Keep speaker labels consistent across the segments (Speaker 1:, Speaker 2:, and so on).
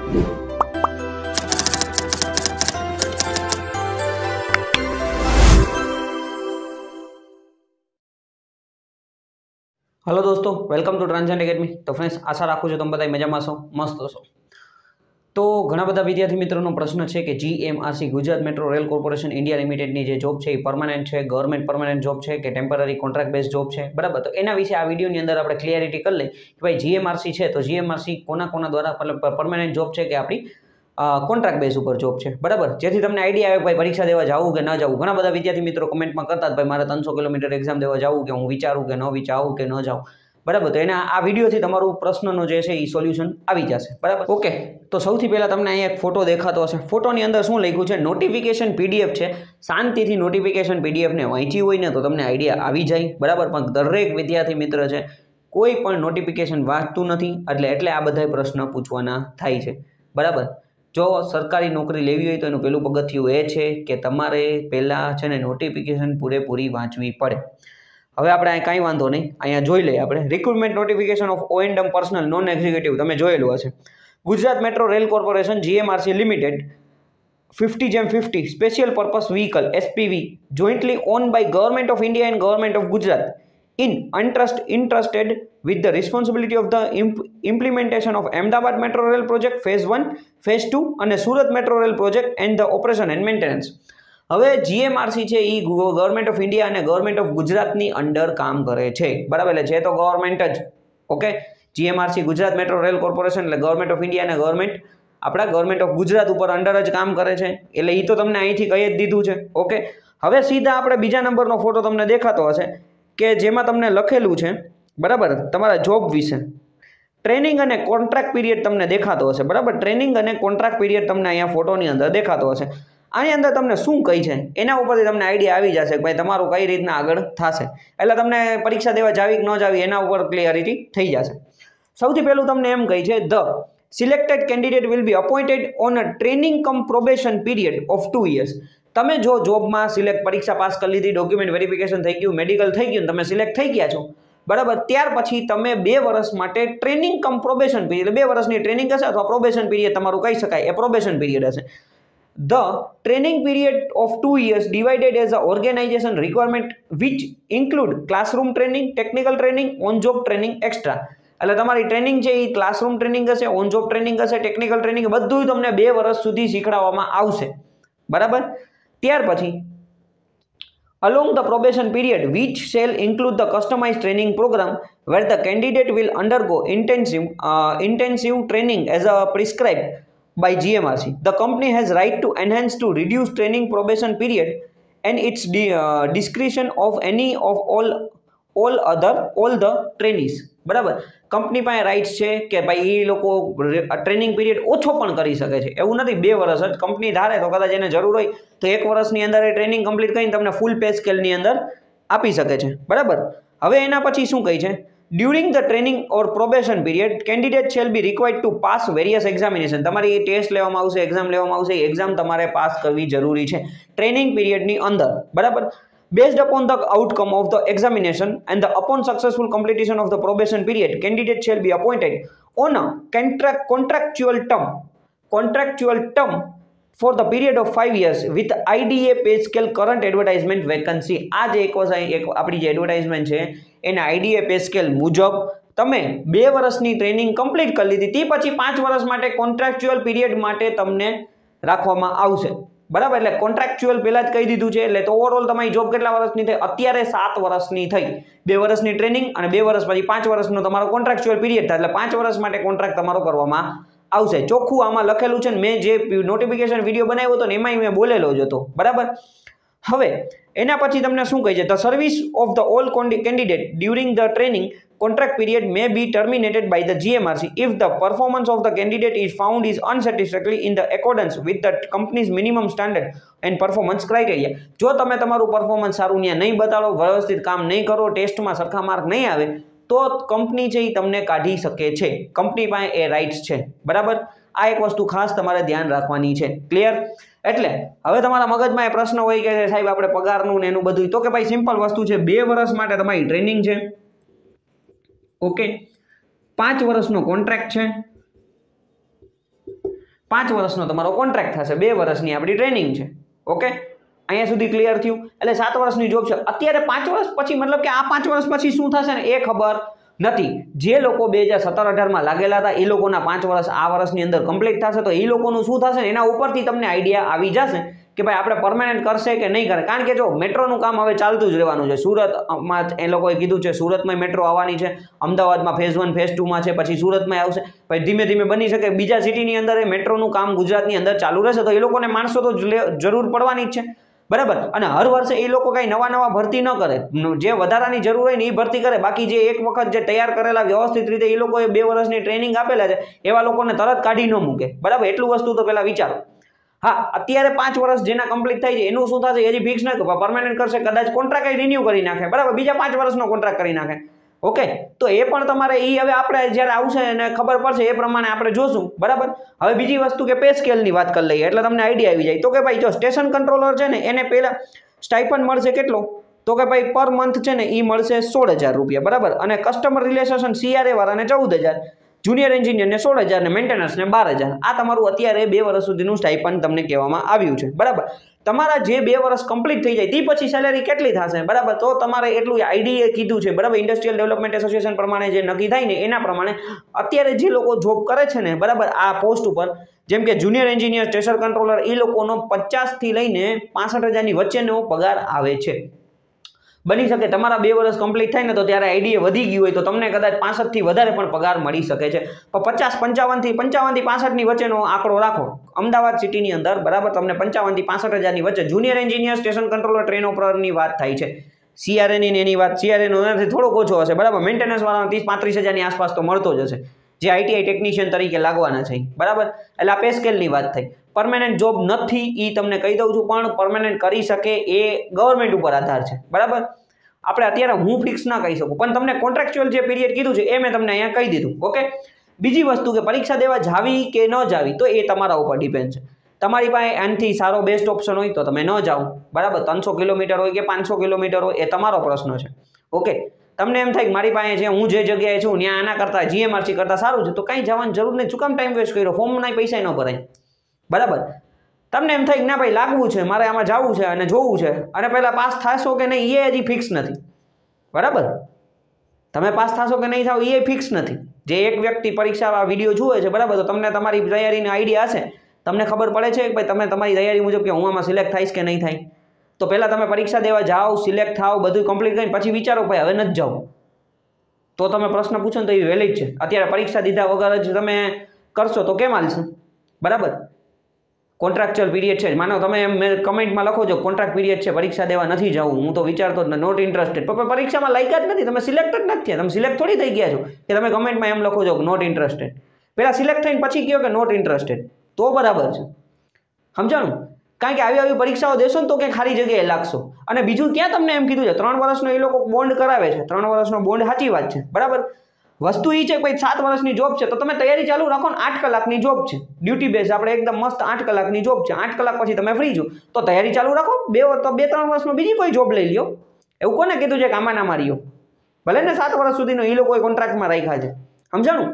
Speaker 1: Hello दोस्तों, welcome to ट्रांजेंट academy. तो friends, आशा राखું છું તમે બધા મજામાં છો, મસ્ત છો। તો ઘણા બધા વિદ્યાર્થી મિત્રોનો પ્રશ્ન છે કે GMRC Gujarat metro rail corporation India લિમિટેડની જે જોબ છે એ પરમાનન્ટ છે, ગવર્મેન્ટ પરમાનન્ટ જોબ છે કે ટેમ્પરરી કોન્ટ્રાક્ટ બેઝ જોબ છે, બરાબર। તો એના વિશે આ વિડીયોની અંદર આપણે ક્લિયરિટી કરી લઈએ કે ભાઈ જીએમઆરસી છે તો જીએમઆરસી કોના દ્વારા પરમાનન્ટ જોબ છે કે આપણી કોન્ટ્રાક્ટ બેઝ ઉપર જોબ છે, બરાબર। જેથી તમને આઈડિયા આવે ભાઈ પરીક્ષા દેવા જવું કે ન જવું। ઘણા બધા વિદ્યાર્થી મિત્રો કમેન્ટમાં કરતા ભાઈ મારે 300 કિલોમીટર એક્ઝામ દેવા જવું કે હું વિચારું કે ન વિચારું કે ન જાઉં, બરાબર। તો એના આ વિડીયોથી તમારું પ્રશ્નનો જે છે એ સોલ્યુશન આવી જશે, બરાબર। ઓકે, તો સૌથી પહેલાં તમને અહીંયા એક ફોટો દેખાતો હશે। ફોટોની અંદર શું લખ્યું છે? નોટિફિકેશન પીડીએફ છે। શાંતિથી નોટિફિકેશન પીડીએફને વાંચી હોય ને તો તમને આઈડિયા આવી જાય, બરાબર। પણ દરેક વિદ્યાર્થી મિત્ર છે કોઈ પણ નોટિફિકેશન વાંચતું નથી, એટલે આ બધા પ્રશ્ન પૂછવાના થાય છે, બરાબર। જો સરકારી નોકરી લેવી હોય તો એનું પહેલું પગથિયું એ છે કે તમારે પહેલાં છે ને નોટિફિકેશન પૂરેપૂરી વાંચવી પડે। હવે આપણે અહીં કાંઈ વાંધો નહીં, અહીંયા જોઈ લઈએ આપણે recruitment notification of O&M personnel non executive, તમે જોયેલું હશે। Gujarat metro rail corporation GMRC limited 50/50 special purpose vehicle SPV jointly owned by government of India and government of Gujarat interested with the responsibility of the implementation of Ahmedabad Metro Rail Project Phase 1, Phase 2 અને Surat metro rail project and the operation and maintenance. હવે GMRC છે એ government of India અને government of ગુજરાતની under કામ કરે છે, બરાબર। એટલે છે તો ગવર્મેન્ટ જ, okay. GMRC Gujarat metro rail corporation એટલે ગવર્મેન્ટ ઓફ ઇન્ડિયા અને ગવર્મેન્ટ ઓફ ગુજરાત ઉપર અંડર જ કામ કરે છે, એટલે એ તો તમને અહીંથી કહી જ દીધું છે, ઓકે। હવે સીધા આપણે બીજા નંબરનો ફોટો તમને દેખાતો હશે કે જેમાં તમને લખેલું છે, બરાબર, તમારા જોબ વિશે ટ્રેનિંગ અને કોન્ટ્રાક્ટ પીરિયડ તમને દેખાતો હશે, બરાબર। ટ્રેનિંગ અને કોન્ટ્રાક્ટ પીરિયડ તમને અહીંયા ફોટોની અંદર દેખાતો હશે। આની અંદર તમને શું કહી છે એના ઉપરથી તમને આઈડિયા આવી જશે કે ભાઈ તમારું કઈ રીતના આગળ થશે, એટલે તમને પરીક્ષા દેવા જાવી કે ન જાવી એના ઉપર ક્લિયરિટી થઈ જશે। સૌથી પહેલું તમને એમ કહી છે the selected candidate will be appointed on a training cum probation period of 2 years। તમે જો જોબમાં પરીક્ષા પાસ કરી લીધી, ડોક્યુમેન્ટ વેરિફિકેશન થઈ ગયું, મેડિકલ થઈ ગયું, તમે સિલેક્ટ થઈ ગયા છો, બરાબર, ત્યાર પછી તમે 2 વર્ષ માટે ટ્રેનિંગ કમ પ્રોબેશન પીરિયડ, 2 વર્ષની ટ્રેનિંગ હશે અથવા પ્રોબેશન પીરિયડ તમારું કહી શકાય, એ પ્રોબેશન પીરિયડ હશે। The training period of 2 years divided as a organization requirement which include classroom training, technical training, on-job training, extra। એટલે તમારી ટ્રેનિંગ છે એ ક્લાસરૂમ ટ્રેનિંગ હશે, ઓન જોબ ટ્રેનિંગ હશે, ટેકનિકલ ટ્રેનિંગ, બધું તમને 2 વર્ષ સુધી શીખડાવવામાં આવશે, બરાબર। ત્યાર પછી along the probation period which shall include the customized training program where the candidate will undergo intensive training as a prescribed by GMRC. The company has right to enhance to reduce training probation period and its discretion of any of all the trainees, બરાબર। Company પાસે rights છે કે ભાઈ એ લોકો training period ઓછો પણ કરી શકે છે, એવું નથી 2 વર્ષ જ કંપની ધારે તો કદાચ એને જરૂર હોય તો 1 વર્ષની અંદર એ ટ્રેનિંગ કમ્પ્લીટ કરીને તમને ફૂલ પે સ્કેલની અંદર આપી શકે છે, બરાબર। હવે એના પછી શું કહે છે? During the training or probation period candidate shall be required to pass various examination. તમારી ટેસ્ટ લેવામાં આવશે, એક્ઝામ લેવામાં આવશે, એક્ઝામ તમારે પાસ કરવી જરૂરી છે ટ્રેનિંગ પીરિયડની અંદર, બરાબર। Based upon the outcome of the examination and upon successful completion of the probation period, candidate shall be appointed on a contractual term for the period of 5 years with IDA pay scale current advertisement vacancy। આ જે આપણી જે advertisement છે એના IDA pay scale મુજબ તમે 2 વર્ષની training complete કરી લીધી, તે પછી 5 વર્ષ માટે કોન્ટ્રાક્ચ્યુઅલ પીરિયડ માટે તમને રાખવામાં આવશે, બરાબર। એટલે કોન્ટ્રાક્ચ્યુઅલ પહેલા જ કહી દીધું છે, એટલે તો ઓવરઓલ તમારી જોબ કેટલા વર્ષની થઈ? અત્યારે 7 વર્ષની થઈ। 2 વર્ષની ટ્રેનિંગ અને 2 વર્ષ પછી 5 વર્ષનો તમારો કોન્ટ્રાક્ચ્યુઅલ પીરિયડ થાય, એટલે 5 વર્ષ માટે કોન્ટ્રાક્ટ તમારો કરવામાં આવશે। ચોખ્ખું આમાં લખેલું છે ને, મેં જે નોટિફિકેશન વિડીયો બનાવ્યો હતો ને એમાંય મેં બોલેલો જ હતો, બરાબર। હવે એના પછી તમને શું કહે છે? The service of the all candidate during the training contract period may be terminated by the GMRC if the performance of the candidate is found is unsatisfactory in the accordance with the company's minimum standard and performance criteria। જો તમે તમારું performance સારું ત્યાં નહીં બતાડો, વ્યવસ્થિત કામ નહીં કરો, ટેસ્ટમાં સરખા માર્ક નહીં આવે તો કંપની છે એ તમને કાઢી શકે છે, કંપની પાસે એ રાઇટ્સ છે, બરાબર। આ એક વસ્તુ ખાસ તમારે ધ્યાન રાખવાની છે, ક્લિયર। એટલે હવે તમારા મગજમાં એ પ્રશ્ન હોય કે સાહેબ આપણે પગારનું ને એનું બધું, તો કે ભાઈ સિમ્પલ વસ્તુ છે, 2 વર્ષ માટે તમારી ટ્રેનિંગ છે, ઓકે, 5 વર્ષનો કોન્ટ્રાક્ટ છે, 5 વર્ષનો તમારો કોન્ટ્રાક્ટ થશે, 2 વર્ષની આપણી ટ્રેનિંગ છે. ઓકે, અહીંયા સુધી ક્લિયર થયું. એટલે 7 વર્ષની જોબ છે. અત્યારે 5 વર્ષ પછી મતલબ કે આ 5 વર્ષ પછી શું થશે ને એ ખબર નથી. જે લોકો 2017-18માં લાગેલા હતા એ લોકોના 5 વર્ષ આ વર્ષની અંદર કમ્પ્લીટ થશે, તો એ લોકોનું શું થશે ને એના ઉપરથી તમને આઈડિયા આવી જશે કે ભાઈ આપણે પરમેનન્ટ કરશે કે નહીં કરે. કારણ કે જો મેટ્રોનું કામ હવે ચાલતું જ રહેવાનું છે. સુરતમાં એ લોકોએ કીધું છે સુરતમાં મેટ્રો આવવાની છે, અમદાવાદમાં ફેઝ 1 ફેઝ 2માં છે, પછી સુરતમાં આવશે. પછી ધીમે ધીમે બની શકે બીજા સિટીની અંદર એ મેટ્રોનું કામ ગુજરાતની અંદર ચાલુ રહેશે, તો એ લોકોને માણસો તો જરૂર પડવાની જ છે. બરાબર. અને હર વર્ષે એ લોકો કંઈ નવા ભરતી ન કરે, જે વધારાની જરૂર હોય ને એ ભરતી કરે. બાકી જે એક વખત જે તૈયાર કરેલા વ્યવસ્થિત રીતે એ લોકોએ 2 વર્ષની ટ્રેનિંગ આપેલા છે એવા લોકોને તરત કાઢી ન મૂકે. બરાબર, એટલું વસ્તુ તો પહેલાં વિચારો. હા, અત્યારે 5 વર્ષ જેના કમ્પ્લીટ થઈ જાય એનું શું થશે હજી ફિક્સ નથી. પરમેનન્ટ કરશે, કદાચ કોન્ટ્રાક્ટ રિન્યુ કરી નાખે. બરાબર, બીજા 5 વર્ષનો કોન્ટ્રાક્ટ કરી નાખે. ઓકે, તો એ પણ તમારે એ હવે આપણે જ્યારે આવશે અને ખબર પડશે એ પ્રમાણે આપણે જોશું. બરાબર. હવે બીજી વસ્તુ કે પે સ્કેલની વાત કરી લઈએ એટલે તમને આઈડિયા આવી જાય. તો કે ભાઈ જો સ્ટેશન કંટ્રોલર છે ને એને પહેલા સ્ટાઇપન્ડ મળશે કેટલો, તો કે ભાઈ પર મંથ છે ને એ મળશે 16,000 રૂપિયા. બરાબર. અને કસ્ટમર રિલેશન CRA વાળાને 14,000, જુનિયર એન્જિનિયરને 16,000 ને મેન્ટેનન્સને 12,000. આ તમારું અત્યારે 2 વર્ષ સુધીનું સ્ટાઇપન્ડ તમને કહેવામાં આવ્યું છે. બરાબર. તમારા જે 2 વર્ષ કમ્પ્લીટ થઈ જાય તે પછી સેલેરી કેટલી થશે, બરાબર, તો તમારે એટલું આઈડીએ કીધું છે. બરાબર, ઇન્ડસ્ટ્રીયલ ડેવલપમેન્ટ એસોસિએશન પ્રમાણે જે નક્કી થાય ને એના પ્રમાણે અત્યારે જે લોકો જોબ કરે છે ને, બરાબર, આ પોસ્ટ ઉપર જેમ કે જુનિયર એન્જિનિયર, સ્ટેશન કંટ્રોલર, એ લોકોનો 50 થી લઈને 65,000ની વચ્ચેનો પગાર આવે છે. બની શકે તમારા 2 વર્ષ કમ્પ્લીટ થાય ને તો ત્યારે આઈડીએ વધી ગયું હોય તો તમને કદાચ 65 થી વધારે પણ પગાર મળી શકે છે. પણ 55 થી 65ની વચ્ચેનો આંકડો રાખો અમદાવાદ સિટીની અંદર. બરાબર, તમને 55 થી 65,000ની વચ્ચે junior engineer, station controller, train ઓપરેટરની વાત થાય છે. CRAની એની વાત, CRAનો એનાથી થોડોક ઓછો હશે. બરાબર, મેન્ટેનન્સ વાળાનો 30-35,000ની આસપાસ તો મળતો જ હશે, જે ITI ટેકનિશિયન તરીકે લાગવાના છે. બરાબર, એટલે આ પે સ્કેલની વાત થઈ. પરમેનન્ટ જોબ નથી એ તમને કહી દઉં છું, પણ પરમેનન્ટ કરી શકે એ ગવર્મેન્ટ ઉપર આધાર છે. બરાબર, આપણે અત્યારે હું ફિક્સ ના કહી શકું, પણ તમને કોન્ટ્રાક્ચ્યુઅલ જે પીરિયડ કીધું છે એ મેં તમને અહીંયા કહી દીધું. ઓકે, બીજી વસ્તુ કે પરીક્ષા દેવા જાવી કે ન જાવી તો એ તમારા ઉપર ડિપેન્ડ છે. તમારી પાસે આનાથી સારો બેસ્ટ ઓપ્શન હોય તો તમે ન જાઓ. બરાબર, 300 કિલોમીટર હોય કે 500 કિલોમીટર હોય એ તમારો પ્રશ્ન છે. ઓકે, તમને એમ થાય કે મારી પાસે છે, હું જે જગ્યાએ છું ત્યાં આના કરતાં GMRC કરતાં સારું છે, તો કાંઈ જવાની જરૂર નહીં. શું કામ ટાઈમ વેસ્ટ કર્યો? ફોર્મના પૈસા ન ભરાય. બરાબર, તમને એમ થાય કે ના ભાઈ લાગવું છે, મારે આમાં જવું છે અને જોવું છે, અને પહેલાં પાસ થશો કે નહીં એ હજી ફિક્સ નથી. બરાબર, તમે પાસ થશો કે નહીં થાવ એ ફિક્સ નથી. જે એક વ્યક્તિ પરીક્ષા વિડીયો જુએ છે, બરાબર, તો તમને તમારી તૈયારીનો આઈડિયા હશે, તમને ખબર પડે છે કે ભાઈ તમે તમારી તૈયારી મુજબ કે હું આમાં સિલેક્ટ થઈશ કે નહીં થાય. તો પહેલાં તમે પરીક્ષા દેવા જાઓ, સિલેક્ટ થાવ, બધું કમ્પ્લીટ કરીને પછી વિચારો ભાઈ હવે નથી જાઓ, તો તમે પ્રશ્ન પૂછો ને તો એ વેલિડ છે. અત્યારે પરીક્ષા દીધા વગર જ તમે કરશો તો કેમ હાલશે? બરાબર, કોન્ટ્રાક્ચ્યુઅલ પીરિયડ છે. માનો તમે એમ કમેન્ટમાં લખો છો કોન્ટ્રાક્ટ પીરિયડ છે, પરીક્ષા દેવા નથી જવું, હું તો વિચારતો જ નોટ ઇન્ટરેસ્ટેડ. પણ પરીક્ષામાં લાયકા જ નથી, તમે સિલેક્ટ જ નથી થયા. તમે સિલેક્ટ થોડી થઈ ગયા છો કે તમે કમેન્ટમાં એમ લખો છો કે નોટ ઇન્ટરેસ્ટેડ. પહેલાં સિલેક્ટ થઈને પછી કહો કે નોટ ઇન્ટરેસ્ટેડ, તો બરાબર છે. સમજાણું? કારણ કે આવી પરીક્ષાઓ દેશો ને તો કે ખાલી જગ્યાએ લાગશો. અને બીજું ક્યાં તમને એમ કીધું છે 3 વર્ષનો એ લોકો બોન્ડ કરાવે છે. 3 વર્ષનો બોન્ડ સાચી વાત છે. બરાબર, વસ્તુ એ છે કે ભાઈ 7 વર્ષની જોબ છે તો તમે તૈયારી ચાલુ રાખો ને. 8 કલાકની જોબ છે, ડ્યુટી બેઝ, આપણે એકદમ મસ્ત 8 કલાકની જોબ છે. 8 કલાક પછી તમે ફ્રી છો તો તૈયારી ચાલુ રાખો. 2-3 વર્ષમાં બીજી કોઈ જોબ લઈ લ્યો. એવું કોને કીધું છે કે આમાં ના માર્યો? ભલે ને 7 વર્ષ સુધીનો એ લોકોએ કોન્ટ્રાક્ટમાં રાખ્યા છે. સમજાણું?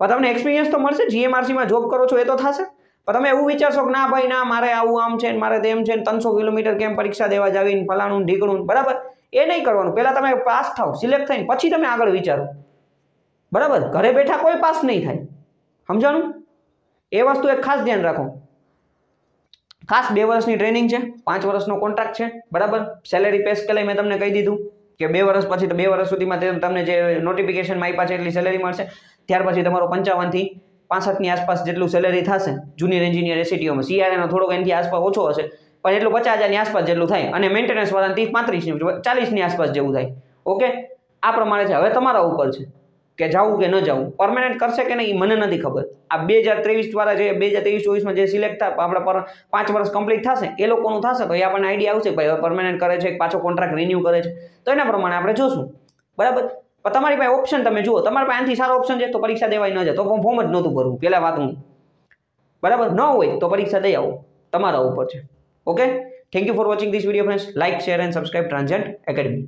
Speaker 1: પણ તમને એક્સપિરિયન્સ તો મળશે. GMRCમાં જોબ કરો છો એ તો થશે. પણ તમે એવું વિચારશો કે ના ભાઈ ના, મારે આવું આમ છે ને મારે તેમ છે ને 300 કિલોમીટર કેમ પરીક્ષા દેવા જાવીને ફલાણું ઢીકણું, બરાબર, એ નહીં કરવાનું. પહેલાં તમે પાસ થાવ, સિલેક્ટ થઈને પછી તમે આગળ વિચારો. બરાબર, ઘરે બેઠા કોઈ પાસ નહીં થાય. સમજાણું? એ વસ્તુ એક ખાસ ધ્યાન રાખો. ખાસ 2 વર્ષની ટ્રેનિંગ છે, 5 વર્ષનો કોન્ટ્રાક્ટ છે. બરાબર, સેલેરી પે સ્કેલ મેં તમને કહી દીધું કે 2 વર્ષ પછી, 2 વર્ષ સુધીમાં તમને જે નોટિફિકેશનમાં આપ્યા છે એટલી સેલેરી મળશે. ત્યાર પછી તમારો 55 થી 65ની આસપાસ જેટલું સેલેરી થશે. જુનિયર એન્જિનિયર એસીટીઓમાં CRAનો થોડોક એનાથી આસપાસ ઓછો હશે, પણ એટલું 50,000ની આસપાસ જેટલું થાય. અને મેન્ટેનન્સ વાળાને 30-35 40ની આસપાસ જેવું થાય. ઓકે, આ પ્રમાણે છે. હવે તમારા ઉપર છે કે જાવું કે ન જાવું. પરમેનન્ટ કરશે કે નહીં મને નથી ખબર. આ 2023 વાળા જે 2023-24માં જે સિલેક્ટ થાય આપણા પર 5 વર્ષ કમ્પ્લીટ થશે એ લોકોનું થશે તો એ આપણને આઈડિયા આવશે કે ભાઈ હવે પરમેનન્ટ કરે છે, પાછો કોન્ટ્રાક્ટ રિન્યુ કરે છે, તો એના પ્રમાણે આપણે જોશું. બરાબર, પણ તમારી પાસે ઓપ્શન તમે જુઓ. તમારી પાસે આનાથી સારો ઓપ્શન છે તો પરીક્ષા દેવાય ન જાય તો ફોર્મ જ નહોતું ભરવું. પહેલાં વાત હું. બરાબર, ન હોય તો પરીક્ષા દઈ આવો, તમારા ઉપર છે. Okay, thank you for watching this video friends. Like, share and subscribe Transient academy.